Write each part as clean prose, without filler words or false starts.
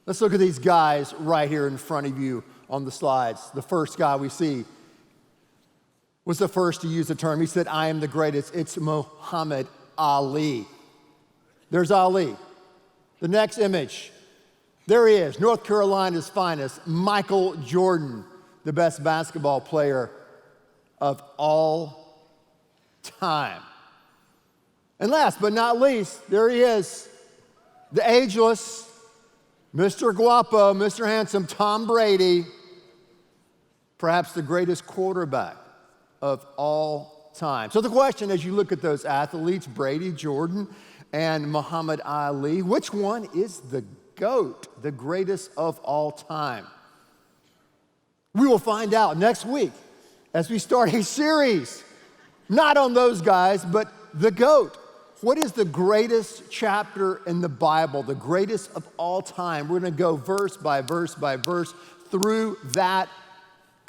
Let's look at these guys right here in front of you on the slides. The first guy we see was the first to use the term. He said, I am the greatest. It's Muhammad Ali. There's Ali. The next image, there he is, North Carolina's finest, Michael Jordan, the best basketball player of all time. And last but not least, there he is, the ageless, Mr. Guapo, Mr. Handsome, Tom Brady, perhaps the greatest quarterback of all time. So the question as you look at those athletes, Brady, Jordan, and Muhammad Ali, which one is the GOAT, the greatest of all time? We will find out next week as we start a series, not on those guys, but the GOAT. What is the greatest chapter in the Bible, the greatest of all time? We're going to go verse by verse by verse through that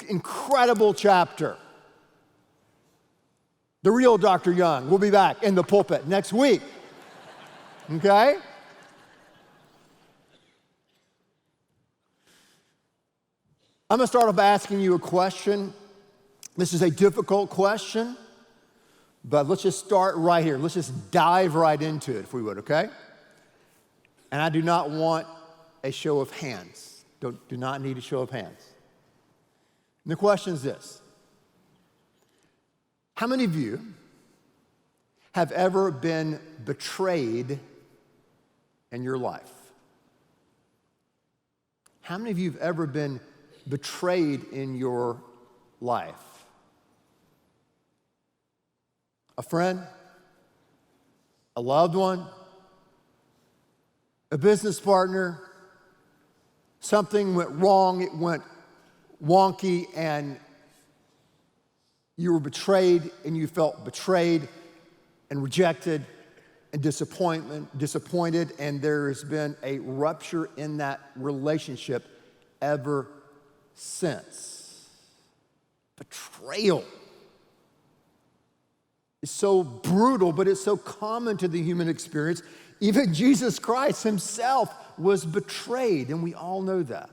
incredible chapter. The real Dr. Young will be back in the pulpit next week. Okay? I'm going to start off by asking you a question. This is a difficult question, but let's just start right here. Let's just dive right into it, if we would, okay? And I do not want a show of hands. Do not need a show of hands. And the question is this. How many of you have ever been betrayed in your life? How many of you have ever been betrayed in your life? A friend, a loved one, a business partner, something went wrong, it went wonky, and you were betrayed, and you felt betrayed and rejected and disappointed, and there has been a rupture in that relationship ever since. Betrayal is so brutal, but it's so common to the human experience. Even Jesus Christ himself was betrayed, and we all know that.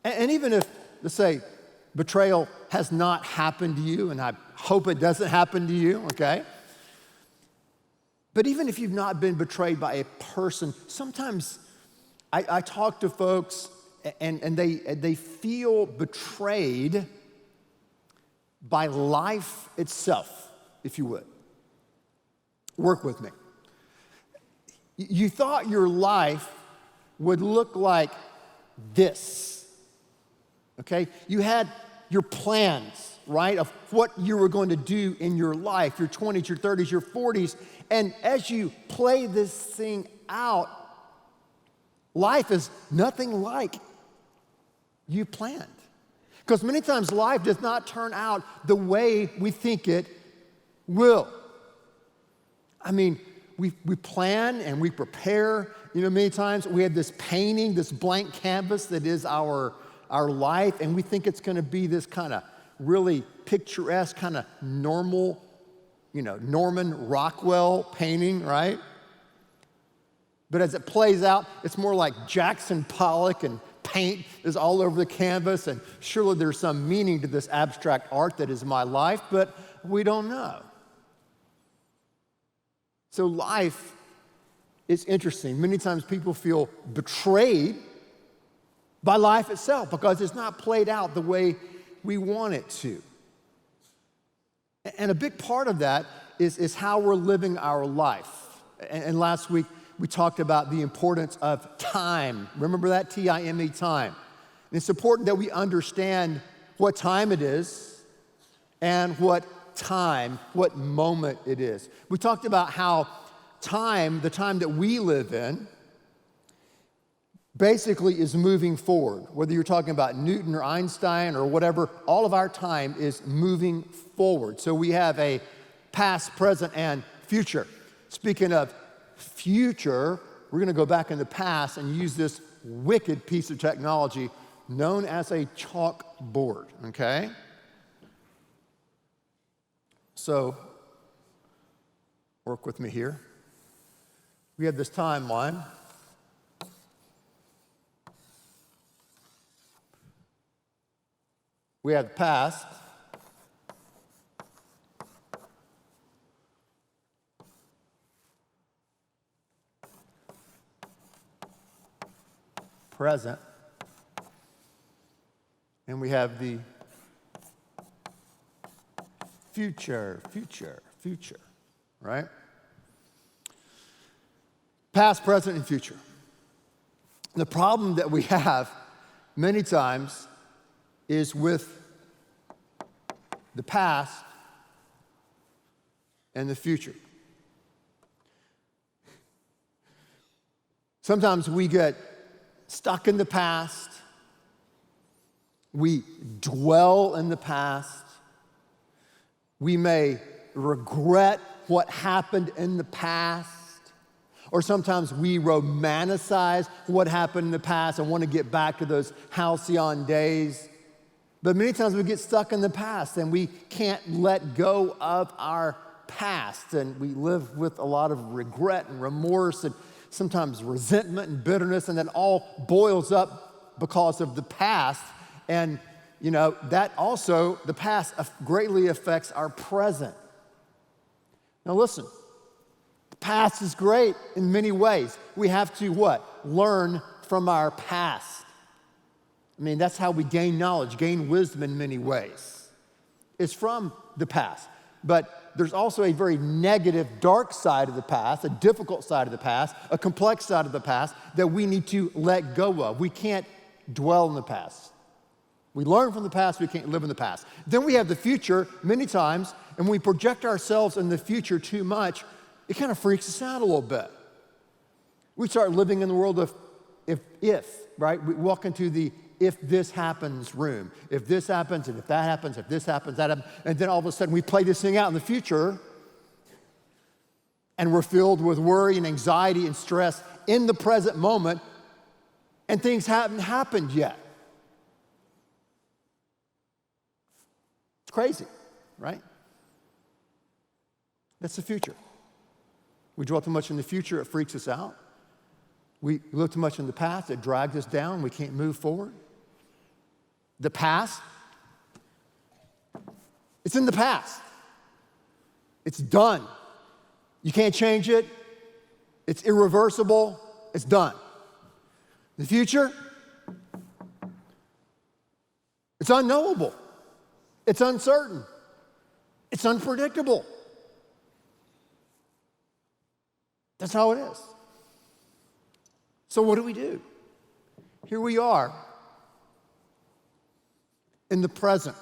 And even if, let's say, betrayal has not happened to you, and I hope it doesn't happen to you, okay? But even if you've not been betrayed by a person, sometimes I talk to folks and they feel betrayed by life itself, if you would. Work with me. You thought your life would look like this, okay? You had your plans, right, of what you were going to do in your life, your 20s, your 30s, your 40s, and as you play this thing out, life is nothing like you planned. Because many times life does not turn out the way we think it will. I mean, we plan and we prepare. You know, many times we have this painting, this blank canvas that is our life, and we think it's going to be this kind of really picturesque, kind of normal, Norman Rockwell painting, right? But as it plays out, it's more like Jackson Pollock, and paint is all over the canvas, and surely there's some meaning to this abstract art that is my life, but we don't know. So life is interesting. Many times people feel betrayed by life itself because it's not played out the way we want it to. And a big part of that is how we're living our life. And last week, we talked about the importance of time. Remember that? T-I-M-E, time. And it's important that we understand what time it is and what moment it is. We talked about how time, the time that we live in, basically is moving forward. Whether you're talking about Newton or Einstein or whatever, all of our time is moving forward. So we have a past, present, and future. Speaking of future, we're going to go back in the past and use this wicked piece of technology known as a chalkboard, okay? So, work with me here. We have this timeline. We have the past. Present. And we have the future, right? Past, present, and future. The problem that we have many times is with the past and the future. Sometimes we get stuck in the past. We dwell in the past. We may regret what happened in the past. Or sometimes we romanticize what happened in the past and want to get back to those halcyon days. But many times we get stuck in the past and we can't let go of our past. And we live with a lot of regret and remorse and sometimes resentment and bitterness. And that all boils up because of the past. And, you know, that also, the past greatly affects our present. Now listen. Past is great in many ways. We have to what? Learn from our past. I mean, that's how we gain knowledge, gain wisdom in many ways. It's from the past. But there's also a very negative, dark side of the past, a difficult side of the past, a complex side of the past that we need to let go of. We can't dwell in the past. We learn from the past, we can't live in the past. Then we have the future many times, and when we project ourselves in the future too much, it kind of freaks us out a little bit. We start living in the world of if, right? We walk into the if this happens room. If this happens, and if that happens, if this happens, that happens. And then all of a sudden we play this thing out in the future, and we're filled with worry and anxiety and stress in the present moment, and things haven't happened yet. It's crazy, right? That's the future. We dwell too much in the future, it freaks us out. We live too much in the past, it drags us down, we can't move forward. The past, it's in the past. It's done. You can't change it. It's irreversible. It's done. The future, it's unknowable. It's uncertain. It's unpredictable. That's how it is. So what do? Here we are in the present,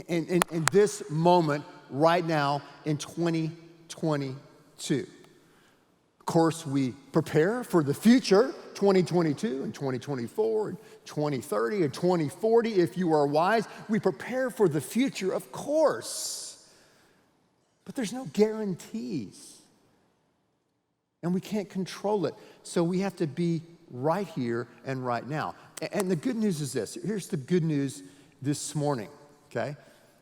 in this moment right now in 2022. Of course, we prepare for the future, 2022 and 2024 and 2030 and 2040. If you are wise, we prepare for the future, of course. But there's no guarantees. And we can't control it. So we have to be right here and right now. And the good news is this. Here's the good news this morning, okay?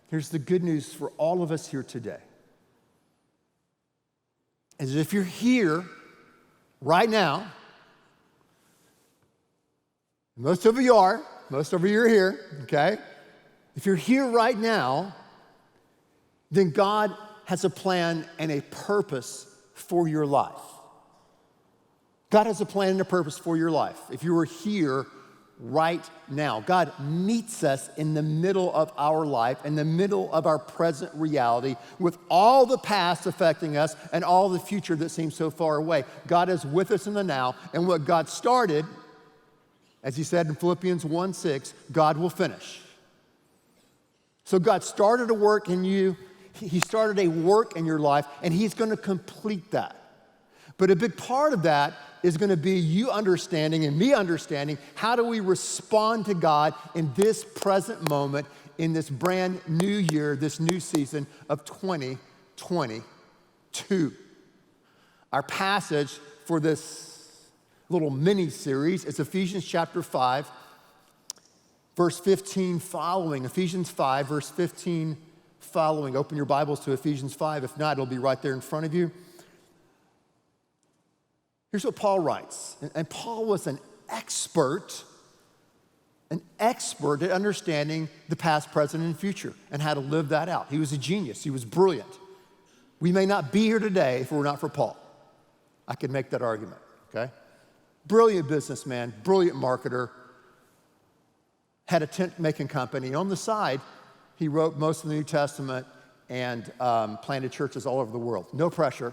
Here's the good news for all of us here today. Is if you're here right now, most of you are here, okay? If you're here right now, then God has a plan and a purpose for your life. God has a plan and a purpose for your life. If you are here right now, God meets us in the middle of our life, in the middle of our present reality, with all the past affecting us and all the future that seems so far away. God is with us in the now, and what God started, as he said in Philippians 1:6, God will finish. So God started a work in you. He started a work in your life, and he's going to complete that. But a big part of that is going to be you understanding and me understanding how do we respond to God in this present moment, in this brand new year, this new season of 2022. Our passage for this little mini-series is Ephesians chapter 5, verse 15 following. Ephesians 5, verse 15 following. Open your Bibles to Ephesians 5. If not, it'll be right there in front of you. Here's what Paul writes. And Paul was an expert an expert at understanding the past, present, and future and how to live that out. He was a genius. He was brilliant. We may not be here today if it were not for Paul. I could make that argument, okay? Brilliant businessman, brilliant marketer, had a tent-making company. And on the side, he wrote most of the New Testament and planted churches all over the world. No pressure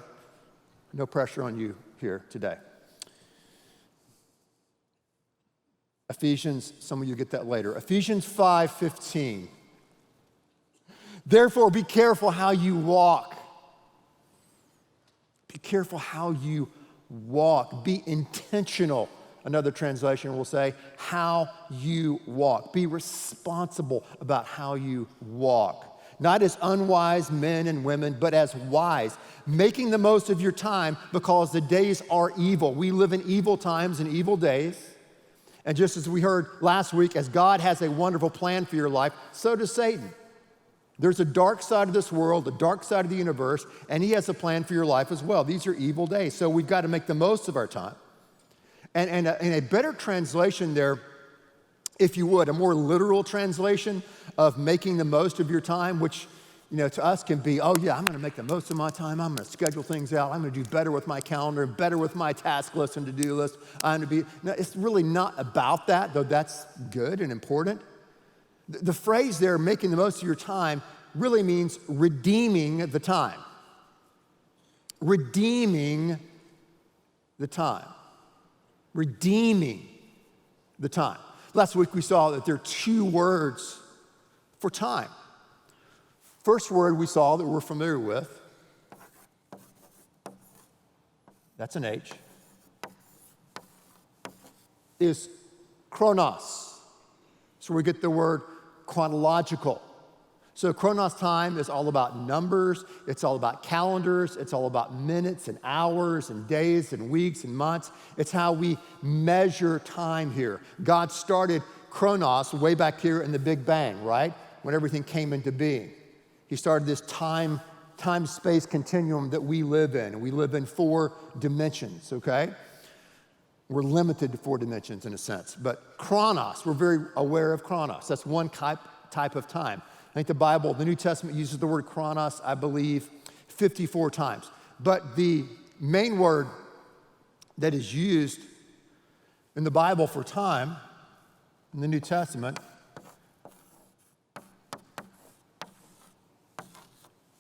on you here today. Ephesians, some of you get that later. Ephesians 5:15. Therefore, be careful how you walk. Be careful how you walk. Be intentional. Another translation will say, how you walk. Be responsible about how you walk. Not as unwise men and women, but as wise, making the most of your time because the days are evil. We live in evil times and evil days. And just as we heard last week, as God has a wonderful plan for your life, so does Satan. There's a dark side of this world, the dark side of the universe, and he has a plan for your life as well. These are evil days, so we've got to make the most of our time. And a better translation there, if you would, a more literal translation of making the most of your time, which, to us can be, oh yeah, I'm going to make the most of my time. I'm going to schedule things out. I'm going to do better with my calendar, better with my task list and to-do list. No, it's really not about that, though that's good and important. The phrase there, making the most of your time, really means redeeming the time. Redeeming the time. Redeeming the time. Last week we saw that there are two words for time. First word we saw that we're familiar with, that's an H, is chronos. So we get the word chronological. So chronos time is all about numbers, it's all about calendars, it's all about minutes and hours and days and weeks and months. It's how we measure time here. God started chronos way back here in the Big Bang, right? When everything came into being. He started this time-space continuum that we live in. And we live in 4 dimensions, okay? We're limited to 4 dimensions in a sense. But chronos, we're very aware of chronos. That's one type of time. I think the Bible, the New Testament uses the word chronos, I believe, 54 times. But the main word that is used in the Bible for time, in the New Testament,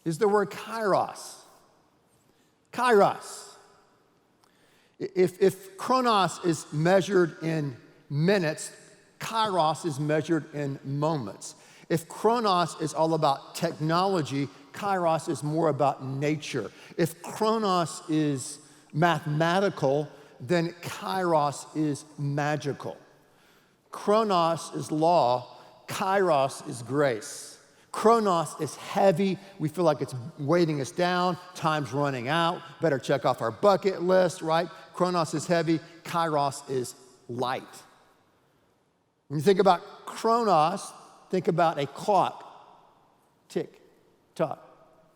is the word kairos. Kairos. If chronos is measured in minutes, kairos is measured in moments. If chronos is all about technology, kairos is more about nature. If chronos is mathematical, then kairos is magical. Chronos is law, kairos is grace. Chronos is heavy. We feel like it's weighting us down. Time's running out. Better check off our bucket list, right? Chronos is heavy. Kairos is light. When you think about chronos, think about a clock. Tick, tock,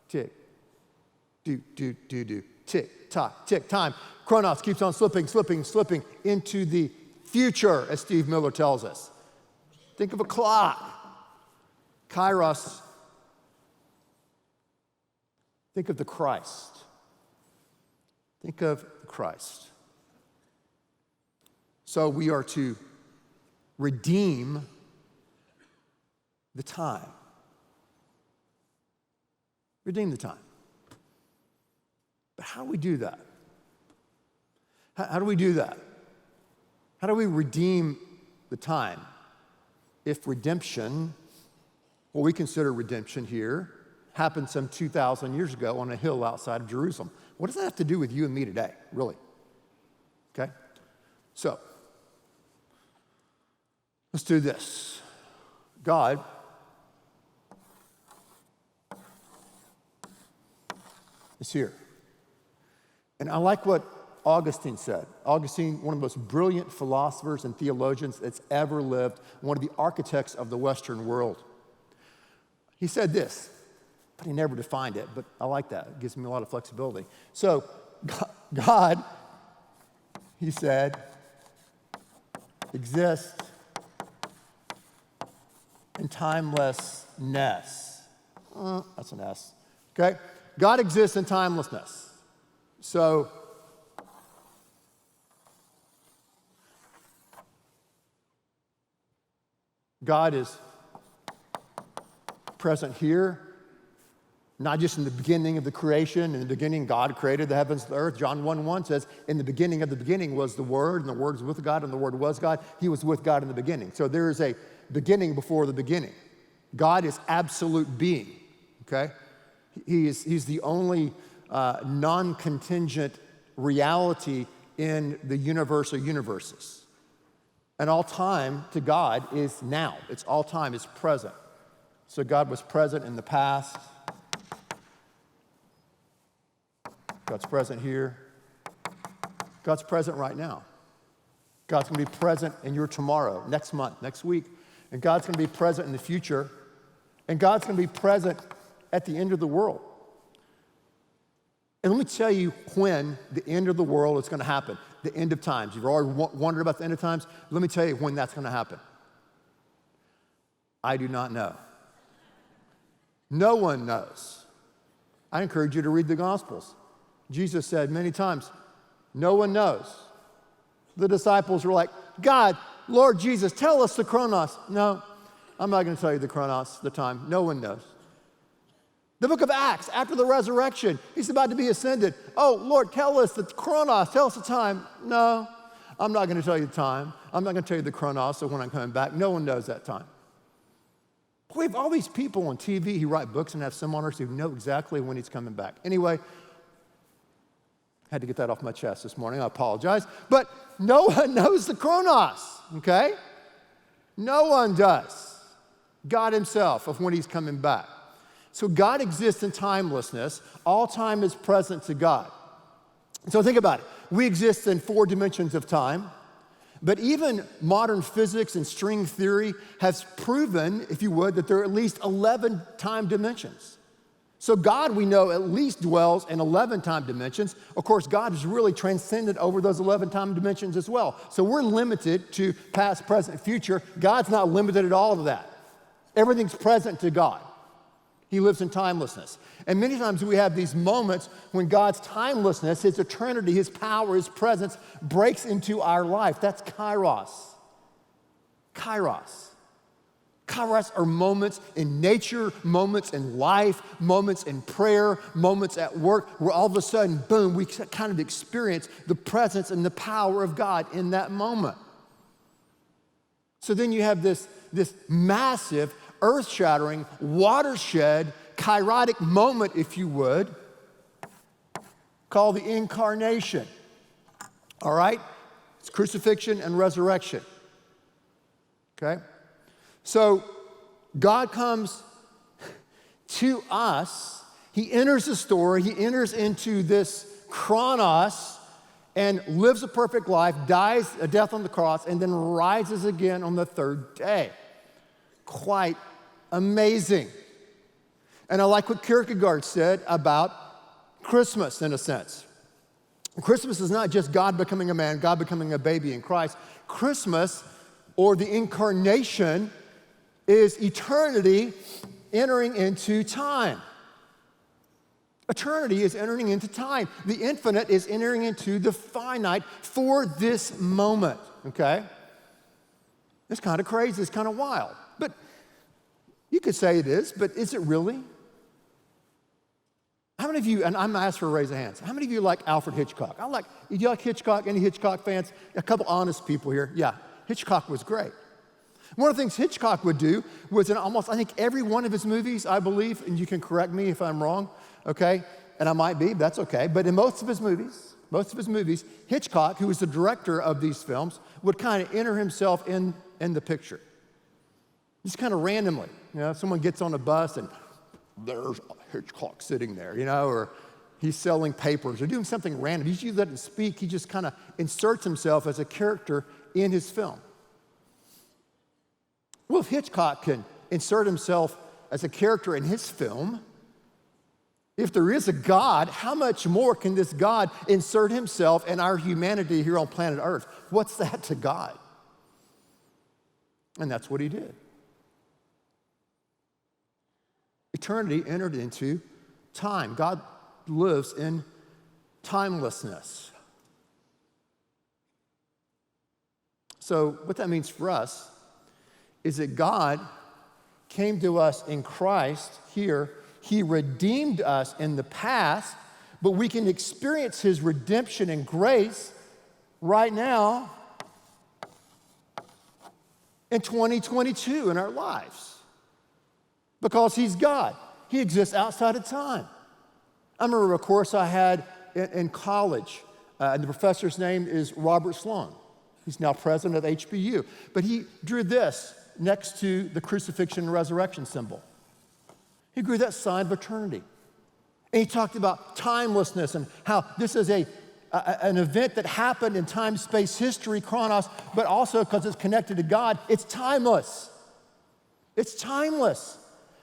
tick, do, tick, tock, tick. Time. Chronos keeps on slipping into the future, as Steve Miller tells us. Think of a clock. Kairos, think of the Christ. Think of Christ. So we are to redeem the time. Redeem the time. But how do we do that? How do we do that? How do we redeem the time if redemption, what we consider redemption here, happened some 2,000 years ago on a hill outside of Jerusalem? What does that have to do with you and me today, really? Okay? So, let's do this. God is here. And I like what Augustine said. Augustine, one of the most brilliant philosophers and theologians that's ever lived, one of the architects of the Western world. He said this, but he never defined it, but I like that. It gives me a lot of flexibility. So, God, he said, exists and timelessness. That's an S. Okay? God exists in timelessness. So, God is present here, not just in the beginning of the creation. In the beginning, God created the heavens and the earth. John 1:1 says, in the beginning of the beginning was the Word, and the Word was with God, and the Word was God. He was with God in the beginning. So there is a beginning before the beginning. God is absolute being, okay? He's the only non-contingent reality in the universe or universes. And all time to God is now. It's all time, it's present. So God was present in the past. God's present here. God's present right now. God's going to be present in your tomorrow, next month, next week. And God's going to be present in the future. And God's going to be present at the end of the world. And let me tell you when the end of the world is going to happen. The end of times. You've already wondered about the end of times? Let me tell you when that's going to happen. I do not know. No one knows. I encourage you to read the Gospels. Jesus said many times, no one knows. The disciples were like, God, Lord Jesus, tell us the chronos. No, I'm not going to tell you the chronos, the time. No one knows. The book of Acts, after the resurrection, he's about to be ascended. Oh, Lord, tell us the chronos, tell us the time. No, I'm not going to tell you the time. I'm not going to tell you the chronos of when I'm coming back. No one knows that time. We have all these people on TV who write books and have seminars who know exactly when he's coming back. Anyway, had to get that off my chest this morning. I apologize. But no one knows the chronos, okay? No one does. God himself of when he's coming back. So God exists in timelessness. All time is present to God. So think about it. We exist in 4 dimensions of time. But even modern physics and string theory has proven, if you would, that there are at least 11 time dimensions. So God, we know, at least dwells in 11 time dimensions. Of course, God is really transcendent over those 11 time dimensions as well. So we're limited to past, present, future. God's not limited at all to that. Everything's present to God. He lives in timelessness. And many times we have these moments when God's timelessness, his eternity, his power, his presence breaks into our life. That's kairos. Kairos. Kairos are moments in nature, moments in life, moments in prayer, moments at work, where all of a sudden, boom, we kind of experience the presence and the power of God in that moment. So then you have this massive, earth-shattering, watershed, kairotic moment, if you would, called the incarnation. All right? It's crucifixion and resurrection. Okay? So God comes to us. He enters the story. He enters into this chronos and lives a perfect life, dies a death on the cross, and then rises again on the 3rd day. Quite amazing. And I like what Kierkegaard said about Christmas, in a sense. Christmas is not just God becoming a man, God becoming a baby in Christ. Christmas, or the incarnation, is eternity entering into time. Eternity is entering into time. The infinite is entering into the finite for this moment, okay? It's kind of crazy, it's kind of wild. But you could say it is, but is it really? How many of you, and I'm going to ask for a raise of hands, how many of you like Alfred Hitchcock? Do you like Hitchcock? Any Hitchcock fans? A couple honest people here. Yeah, Hitchcock was great. One of the things Hitchcock would do was in almost, I think, every one of his movies, I believe, and you can correct me if I'm wrong, okay? And I might be, but that's okay. But in most of his movies, Hitchcock, who was the director of these films, would kind of enter himself in the picture. Just kind of randomly. You know, someone gets on a bus and there's Hitchcock sitting there, you know, or he's selling papers or doing something random. He usually doesn't speak. He just kind of inserts himself as a character in his film. Well, if Hitchcock can insert himself as a character in his film, if there is a God, how much more can this God insert himself in our humanity here on planet Earth? What's that to God? And that's what he did. eternity entered into time. God lives in timelessness. So what that means for us is that God came to us in Christ here. He redeemed us in the past, but we can experience his redemption and grace right now in 2022 in our lives because he's God. He exists outside of time. I remember a course I had in college, and the professor's name is Robert Sloan. He's now president of HBU. But he drew this next to the crucifixion and resurrection symbol. He drew that sign of eternity. And he talked about timelessness and how this is an event that happened in time, space, history, chronos, but also because it's connected to God, it's timeless. It's timeless.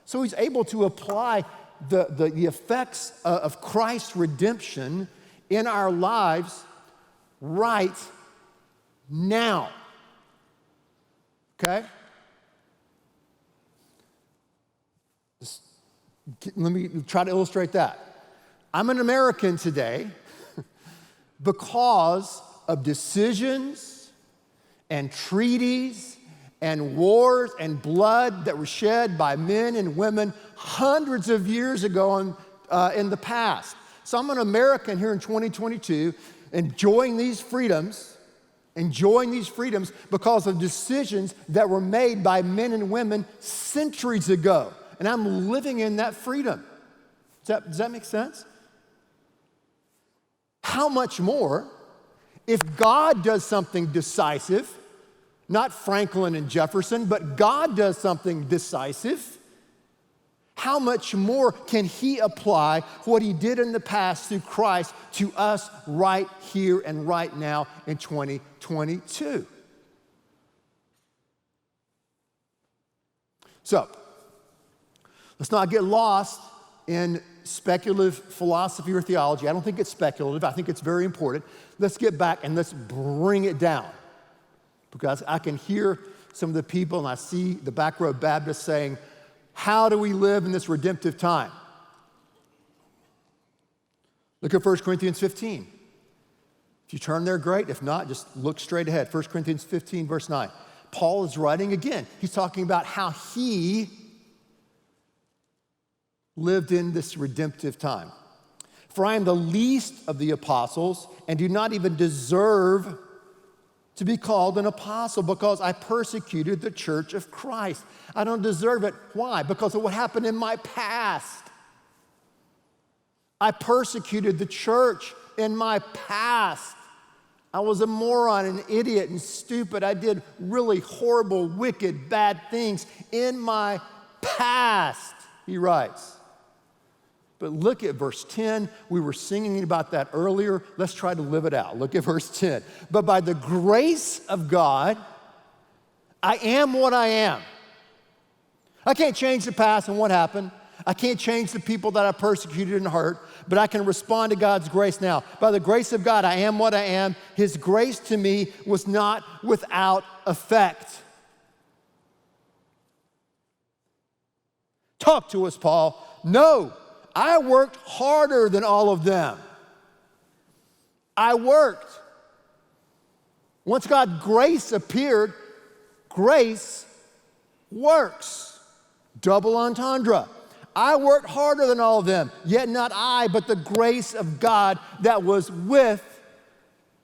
So he's able to apply the effects of Christ's redemption in our lives right now. Okay? Let me try to illustrate that. I'm an American today because of decisions and treaties and wars and blood that were shed by men and women hundreds of years ago in the past. So I'm an American here in 2022 enjoying these freedoms because of decisions that were made by men and women centuries ago. And I'm living in that freedom. Does that make sense? How much more if God does something decisive, not Franklin and Jefferson, but God does something decisive, how much more can he apply what he did in the past through Christ to us right here and right now in 2022? So, let's not get lost in speculative philosophy or theology. I don't think it's speculative. I think it's very important. Let's get back and let's bring it down. Because I can hear some of the people and I see the back row Baptists saying, how do we live in this redemptive time? Look at 1 Corinthians 15. If you turn there, great. If not, just look straight ahead. 1 Corinthians 15, verse 9. Paul is writing again. He's talking about how he lived in this redemptive time. For I am the least of the apostles and do not even deserve to be called an apostle because I persecuted the church of Christ. I don't deserve it. Why? Because of what happened in my past. I persecuted the church in my past. I was a moron, an idiot, and stupid. I did really horrible, wicked, bad things in my past, he writes. But look at verse 10. We were singing about that earlier. Let's try to live it out. Look at verse 10. But by the grace of God, I am what I am. I can't change the past and what happened. I can't change the people that I persecuted and hurt, but I can respond to God's grace now. By the grace of God, I am what I am. His grace to me was not without effect. Talk to us, Paul. No. I worked harder than all of them. I worked. Once God's grace appeared, grace works. Double entendre. I worked harder than all of them, yet not I, but the grace of God that was with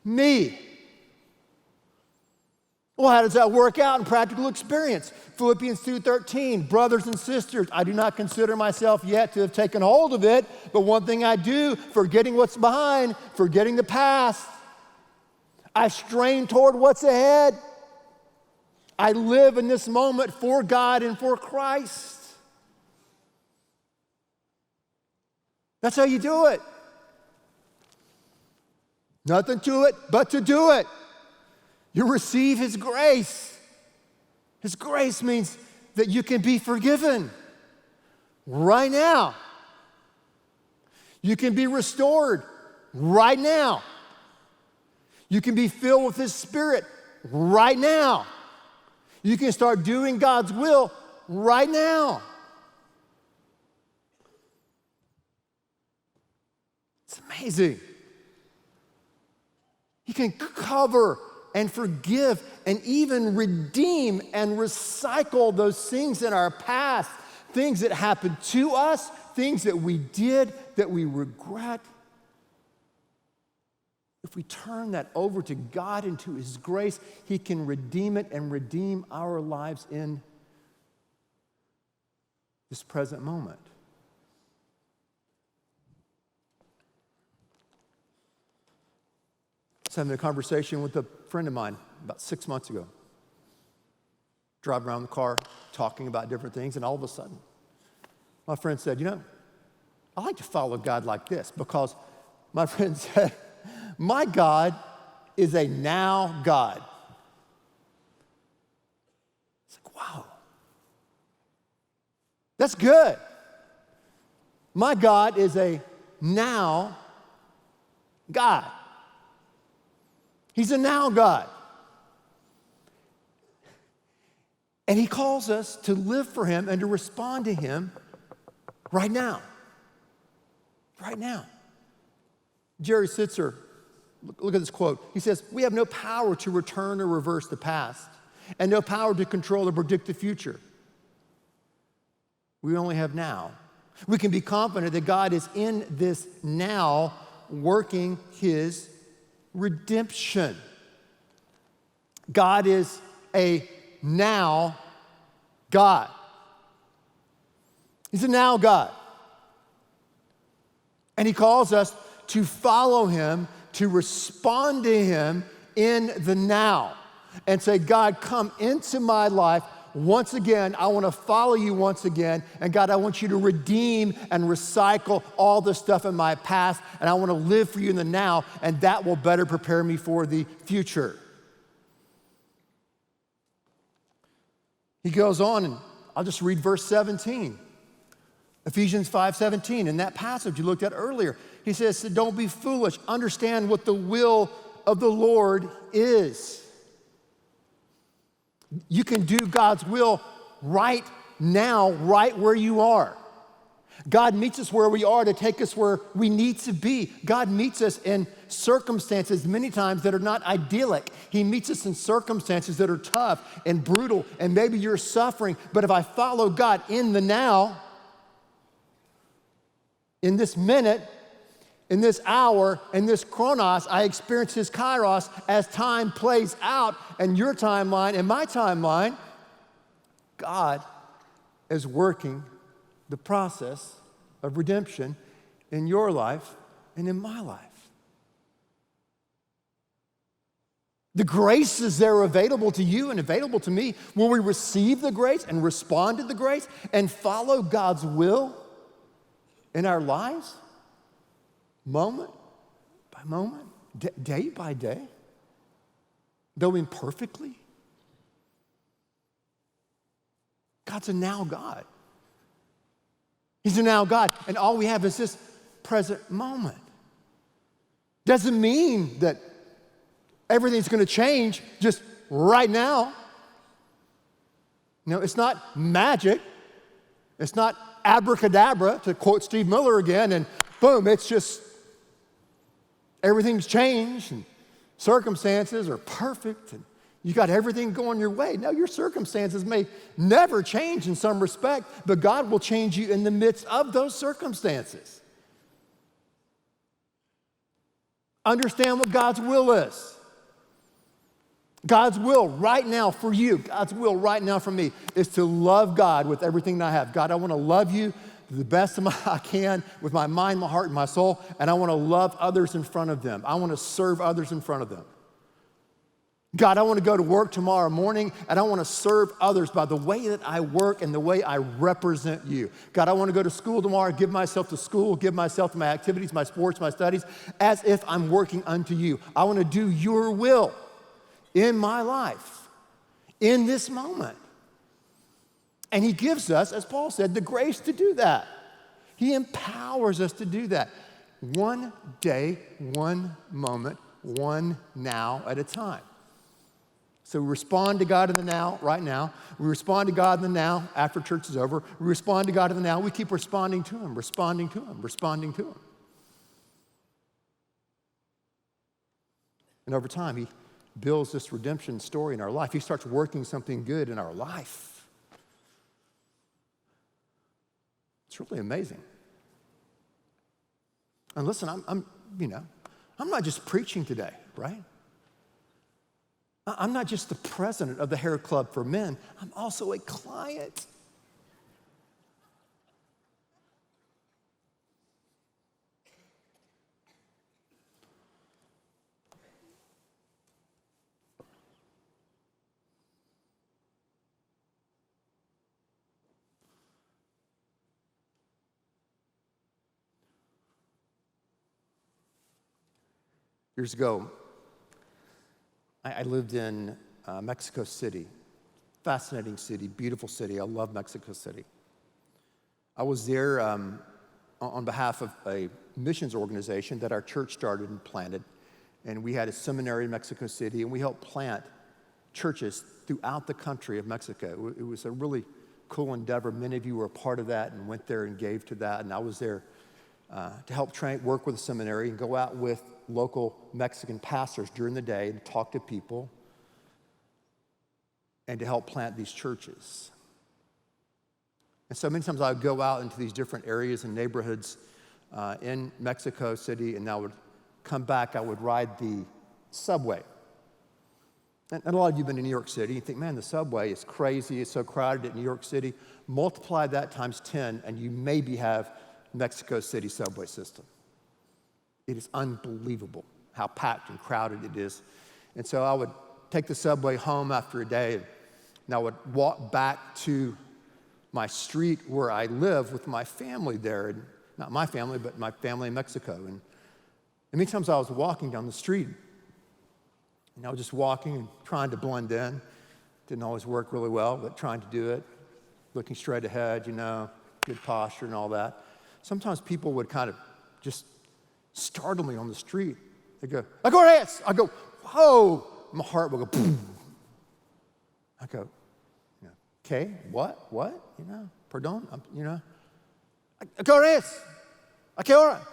me. Well, how does that work out in practical experience? Philippians 2:13, brothers and sisters, I do not consider myself yet to have taken hold of it, but one thing I do, forgetting what's behind, forgetting the past, I strain toward what's ahead. I live in this moment for God and for Christ. That's how you do it. Nothing to it but to do it. You receive His grace. His grace means that you can be forgiven right now. You can be restored right now. You can be filled with His Spirit right now. You can start doing God's will right now. Amazing. He can cover and forgive and even redeem and recycle those things in our past, things that happened to us, things that we did that we regret. If we turn that over to God and to His grace, He can redeem it and redeem our lives in this present moment. I was having a conversation with a friend of mine about 6 months ago. Driving around the car, talking about different things, and all of a sudden, my friend said, I like to follow God like this, because my friend said, my God is a now God. It's like, wow. That's good. My God is a now God. He's a now God. And He calls us to live for Him and to respond to Him right now. Right now. Jerry Sitzer, look at this quote. He says, we have no power to return or reverse the past, and no power to control or predict the future. We only have now. We can be confident that God is in this now working His redemption. God is a now God. He's a now God. And He calls us to follow Him, to respond to Him in the now. And say, God, come into my life once again. I want to follow You once again. And God, I want You to redeem and recycle all the stuff in my past. And I want to live for You in the now. And that will better prepare me for the future. He goes on, and I'll just read verse 17. Ephesians 5:17, in that passage you looked at earlier, he says, don't be foolish. Understand what the will of the Lord is. You can do God's will right now, right where you are. God meets us where we are to take us where we need to be. God meets us in circumstances many times that are not idyllic. He meets us in circumstances that are tough and brutal, and maybe you're suffering. But if I follow God in the now, in this minute, in this hour, in this chronos, I experience His kairos as time plays out, and your timeline and my timeline, God is working the process of redemption in your life and in my life. The graces that are available to you and available to me, will we receive the grace and respond to the grace and follow God's will in our lives, moment by moment, day by day, though imperfectly? God's a now God. He's a now God, and all we have is this present moment. Doesn't mean that everything's going to change just right now. No, it's not magic. It's not abracadabra, to quote Steve Miller again, and boom, it's just everything's changed and circumstances are perfect and you got everything going your way. No, your circumstances may never change in some respect, but God will change you in the midst of those circumstances. Understand what God's will is. God's will right now for you, God's will right now for me is to love God with everything that I have. God, I want to love You to the best of I can with my mind, my heart, and my soul, and I want to love others in front of them. I want to serve others in front of them. God, I want to go to work tomorrow morning, and I want to serve others by the way that I work and the way I represent You. God, I want to go to school tomorrow, give myself to school, give myself to my activities, my sports, my studies, as if I'm working unto You. I want to do Your will in my life, in this moment. And He gives us, as Paul said, the grace to do that. He empowers us to do that. One day, one moment, one now at a time. So we respond to God in the now, right now. We respond to God in the now after church is over. We respond to God in the now. We keep responding to Him, responding to Him, responding to Him. And over time, he builds this redemption story in our life. He starts working something good in our life. It's really amazing. And listen, I'm not just preaching today, right? I'm not just the president of the Hair Club for Men. I'm also a client. Years ago, I lived in Mexico City. Fascinating city, beautiful city. I love Mexico City. I was there on behalf of a missions organization that our church started and planted. And we had a seminary in Mexico City, and we helped plant churches throughout the country of Mexico. It was a really cool endeavor. Many of you were a part of that and went there and gave to that. And I was there to help work with the seminary and go out with local Mexican pastors during the day and talk to people and to help plant these churches. And so many times I would go out into these different areas and neighborhoods in Mexico City, and I would come back, I would ride the subway. And a lot of you have been to New York City. You think, man, the subway is crazy. It's so crowded at New York City. Multiply that times 10, and you maybe have Mexico City subway system. It is unbelievable how packed and crowded it is. And so I would take the subway home after a day, and I would walk back to my street where I live with my family there. And not my family, but my family in Mexico. And many times I was walking down the street, and I was just walking and trying to blend in. Didn't always work really well, but trying to do it, looking straight ahead, good posture and all that. Sometimes people would kind of just startle me on the street. They go, "Agores!" I go, "Whoa!" My heart will go, boom. I go, "Okay, what? Pardon? Agores! A que hora?"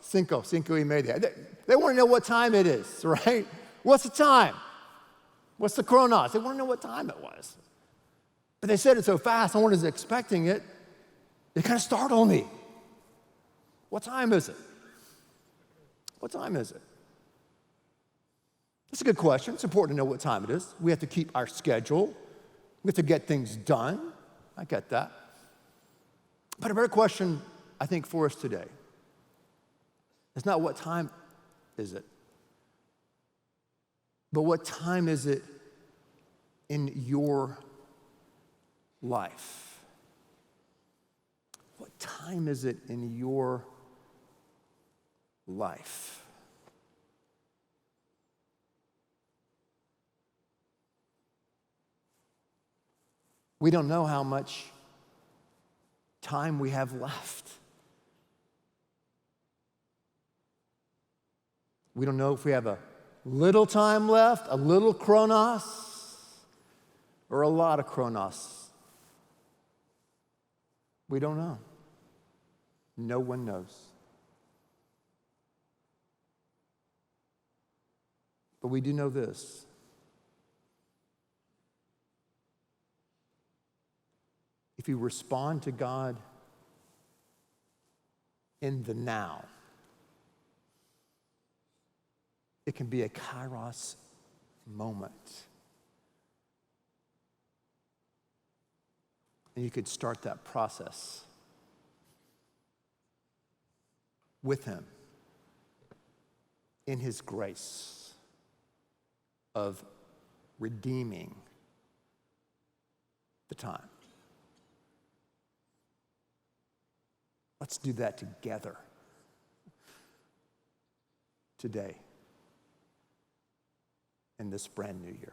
Cinco y media. They want to know what time it is, right? What's the time? What's the chronos? They want to know what time it was. But they said it so fast, I wasn't expecting it. It kind of startled me. What time is it? What time is it? That's a good question. It's important to know what time it is. We have to keep our schedule. We have to get things done. I get that. But a better question, I think, for us today is not what time is it, but what time is it in your life? What time is it in your life? We don't know how much time we have left. We don't know if we have a little time left, a little chronos, or a lot of chronos. We don't know. No one knows. But we do know this. If you respond to God in the now, it can be a kairos moment. And you could start that process with Him in His grace of redeeming the time. Let's do that together today in this brand new year.